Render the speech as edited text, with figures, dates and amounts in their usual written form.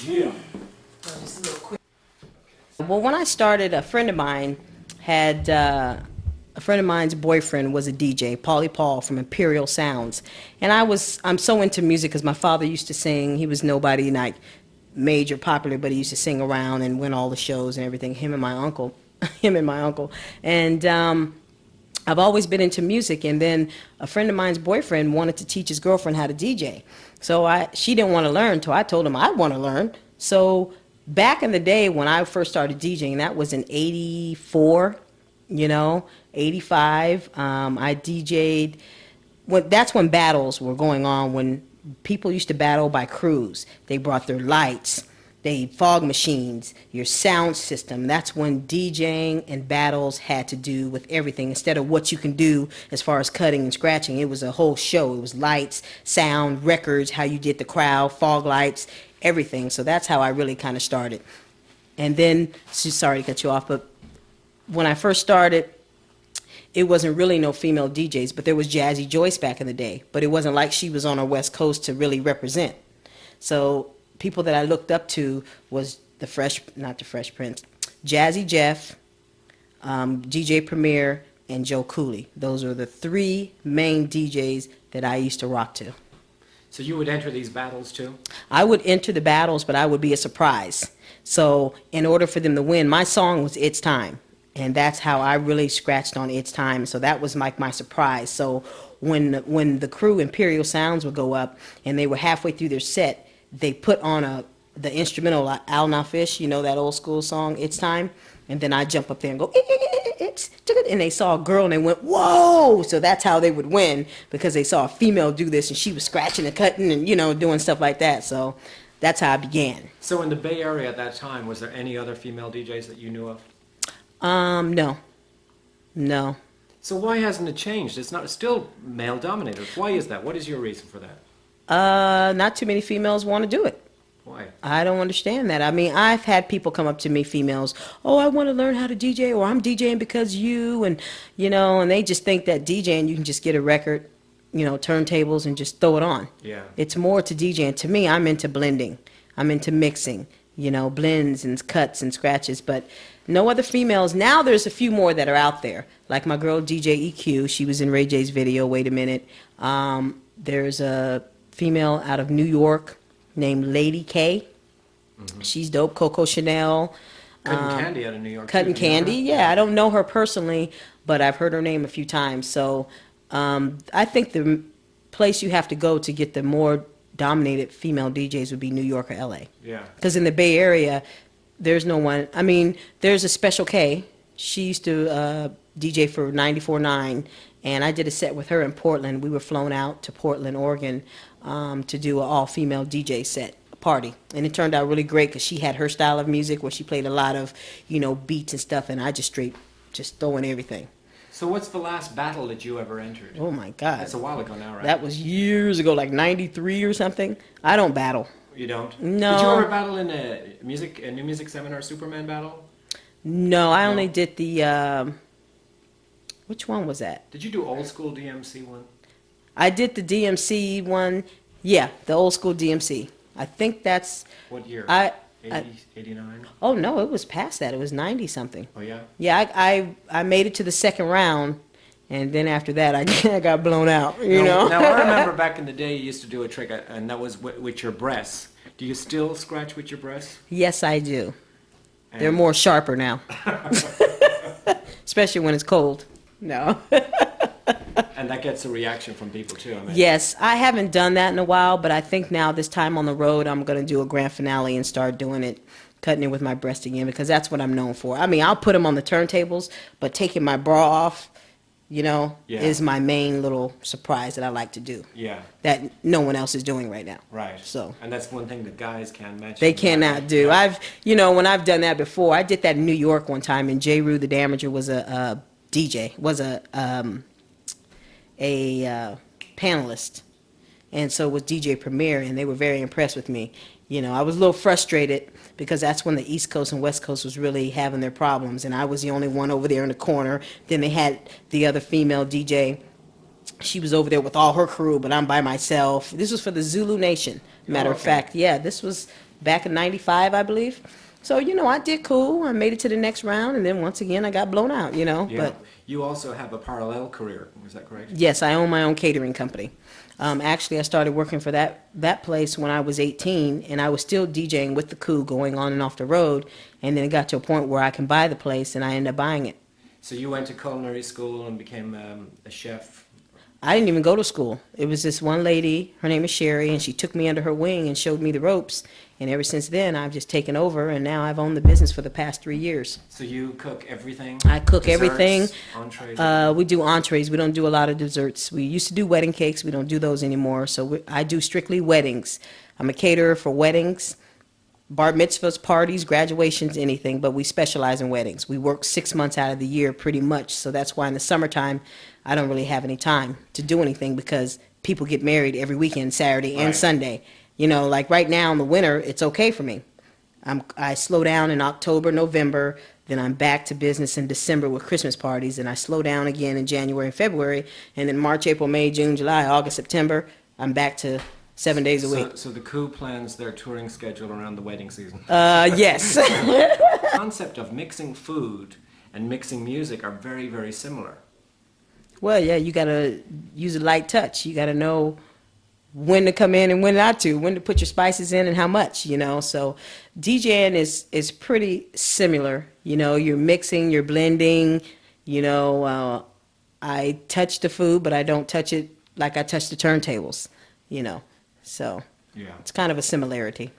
Yeah. Just a little quick. Well, when I started, a friend of mine's boyfriend was a DJ, Paulie Paul from Imperial Sounds, and I'm so into music because my father used to sing. He was nobody like major popular, but he used to sing around and win all the shows and everything. Him and my uncle, and I've always been into music. And then a friend of mine's boyfriend wanted to teach his girlfriend how to DJ, so she didn't want to learn. So I told him I want to learn. So back in the day when I first started DJing, that was in '84, 85. I DJ'd. That's when battles were going on, when people used to battle by crews. They brought their lights, they fog machines, your sound system. That's when DJing and battles had to do with everything. Instead of what you can do as far as cutting and scratching, it was a whole show. It was lights, sound, records, how you did the crowd, fog lights, everything. So that's how I really kind of started. And then, sorry to cut you off, but when I first started, it wasn't really no female DJs, but there was Jazzy Joyce back in the day. But it wasn't like she was on our West Coast to really represent. So people that I looked up to was not the Fresh Prince, Jazzy Jeff, DJ Premier, and Joe Cooley. Those are the three main DJs that I used to rock to. So you would enter these battles too? I would enter the battles, but I would be a surprise. So in order for them to win, my song was It's Time. And that's how I really scratched on It's Time. So that was like my surprise. So when the crew Imperial Sounds would go up and they were halfway through their set, they put on the instrumental like Al Now Fish, that old school song, It's Time. And then I jump up there and go, it's, and they saw a girl and they went, whoa! So that's how they would win, because they saw a female do this and she was scratching and cutting and, doing stuff like that. So that's how I began. So in the Bay Area at that time, was there any other female DJs that you knew of? No. So why hasn't it changed? It's still male dominated. Why is that? What is your reason for that? Not too many females want to do it. Why? I don't understand that. I mean, I've had people come up to me, females, oh, I want to learn how to DJ, or I'm DJing because you, and, and they just think that DJing, you can just get a record, turntables, and just throw it on. Yeah. It's more to DJing. To me, I'm into blending. I'm into mixing, blends and cuts and scratches, but no other females. Now there's a few more that are out there, like my girl DJ EQ. She was in Ray J's video, Wait a Minute. There's a female out of New York named Lady K. Mm-hmm. She's dope. Coco Chanel. Cutting Candy out of New York. Cutting Candy, yeah. I don't know her personally, but I've heard her name a few times. So I think the place you have to go to get the more dominated female DJs would be New York or LA. Yeah. Because in the Bay Area, there's no one. I mean, there's a Special K. She used to DJ for 94.9, and I did a set with her in Portland. We were flown out to Portland, Oregon, to do an all-female DJ set party, and it turned out really great because she had her style of music where she played a lot of, beats and stuff, and I just throwing everything. So what's the last battle that you ever entered? Oh my God, That's a while ago now, right? that was years ago, like '93 or something. I don't battle. You don't? No. Did you ever battle in a new music seminar Superman battle? No, I only did the. Which one was that? Did you do old school DMC one? I did the DMC one. Yeah, the old school DMC. I think that's. What year? 89? Oh no, it was past that. It was 90 something. Oh yeah. Yeah, I made it to the second round, and then after that I got blown out. You know. Now I remember back in the day you used to do a trick, and that was with your breasts. Do you still scratch with your breasts? Yes, I do. And they're more sharper now, especially when it's cold. No. And that gets a reaction from people too. I mean. Yes, I haven't done that in a while, but I think now this time on the road I'm going to do a grand finale and start doing it, cutting it with my breast again, because that's what I'm known for. I mean, I'll put them on the turntables, but taking my bra off, is my main little surprise that I like to do. Yeah. That no one else is doing right now. Right. So. And that's one thing that guys can't match. They cannot do. Yeah. When I've done that before, I did that in New York one time, and J. Rue the Damager was a DJ, was a panelist, and so was DJ Premier, and they were very impressed with me. I was a little frustrated because that's when the East Coast and West Coast was really having their problems, and I was the only one over there in the corner. Then they had the other female DJ. She was over there with all her crew, but I'm by myself. This was for the Zulu Nation. Matter of fact, yeah, this was back in '95, I believe. So, I did cool. I made it to the next round, and then once again, I got blown out, Yeah. But You also have a parallel career, is that correct? yes, I own my own catering company. Actually, I started working for that place when I was 18, and I was still DJing with the Coup, going on and off the road. And then it got to a point where I can buy the place, and I ended up buying it. So you went to culinary school and became a chef. I didn't even go to school. It was this one lady, her name is Sherry, and she took me under her wing and showed me the ropes. And ever since then, I've just taken over, and now I've owned the business for the past 3 years. So you cook everything? I cook Desserts, everything. Entrees? We do entrees. We don't do a lot of desserts. We used to do wedding cakes. We don't do those anymore. So I do strictly weddings. I'm a caterer for weddings, bar mitzvahs, parties, graduations, anything, but we specialize in weddings. We work 6 months out of the year pretty much, so that's why in the summertime I don't really have any time to do anything because people get married every weekend, Saturday and Right. Sunday. Like right now in the winter, it's okay for me. I slow down in October, November, then I'm back to business in December with Christmas parties, and I slow down again in January and February, and then March, April, May, June, July, August, September, I'm back to 7 days a week. So the Coup plans their touring schedule around the wedding season. Yes. The concept of mixing food and mixing music are very, very similar. Well, yeah, you got to use a light touch. You got to know when to come in and when not to, when to put your spices in and how much, So DJing is pretty similar. You're mixing, you're blending, I touch the food, but I don't touch it like I touch the turntables, So Yeah. it's kind of a similarity.